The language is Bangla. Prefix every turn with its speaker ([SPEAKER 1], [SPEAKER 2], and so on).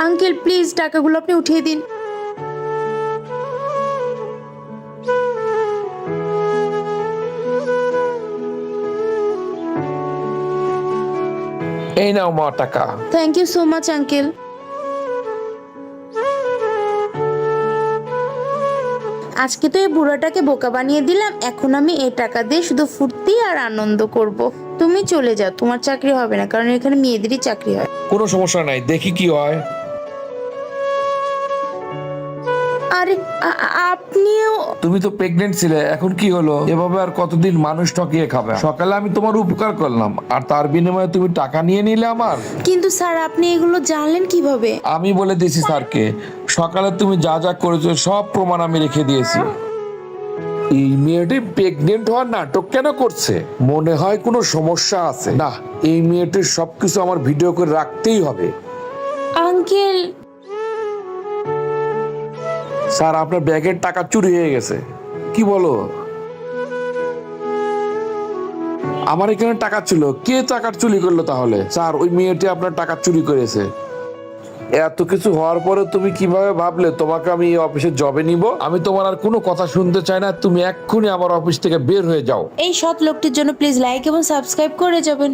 [SPEAKER 1] আঙ্কেল প্লিজ টাকাগুলো আপনি উঠিয়ে দিন।
[SPEAKER 2] এই নাও মা টাকা।
[SPEAKER 1] Thank you so much uncle. আজকে তো এই বুড়াটাকে বোকা বানিয়ে দিলাম, এখন আমি এই টাকা দিয়ে শুধু ফুর্তি আর আনন্দ করব। তুমি চলে যাও, তোমার চাকরি হবে না, কারণ এখানে মেয়েদেরই চাকরি হয়।
[SPEAKER 2] কোনো সমস্যা নাই, দেখি কি হয়।
[SPEAKER 1] আরে আপনিও?
[SPEAKER 2] তুমি তো প্রেগনেন্ট ছিলে, এখন কি হলো? এভাবে আর কতদিন মানুষ ঠকিয়ে খাবে? সকালে আমি তোমার উপকার করলাম আর তার বিনিময়ে তুমি টাকা নিয়ে নিলে আমার।
[SPEAKER 1] কিন্তু স্যার আপনি এগুলো জানলেন কিভাবে?
[SPEAKER 2] আমি বলে দিয়েছি স্যারকে, সকালে তুমি যা যা করেছো সব প্রমাণ আমি রেখে দিয়েছি। এই মেয়েটি প্রেগনেন্ট হওয়ার নাটক কেন করছে? মনে হয় কোনো সমস্যা আছে। না, এই মেয়েটির সবকিছু আমার ভিডিও করে রাখতেই হবে।
[SPEAKER 1] আঙ্কেল।
[SPEAKER 2] স্যার, আপনার ব্যাগের টাকা চুরি হয়ে গেছে। কি বলো? আমার এখানে টাকা ছিল, কে টাকা চুরি করলো তাহলে? স্যার, ওই মেয়েটি আপনার টাকা চুরি করেছে। এত কিছু হওয়ার পরে তুমি কিভাবে ভাবলে তোমাকে আমি এই অফিসে জবে নিব? আমি তোমার আর কোনো কথা শুনতে চাই না, তুমি এক্ষুনি আমার অফিস থেকে বের হয়ে যাও।
[SPEAKER 1] এই সৎ লোকটির জন্য প্লিজ লাইক এবং সাবস্ক্রাইব করে যাবেন।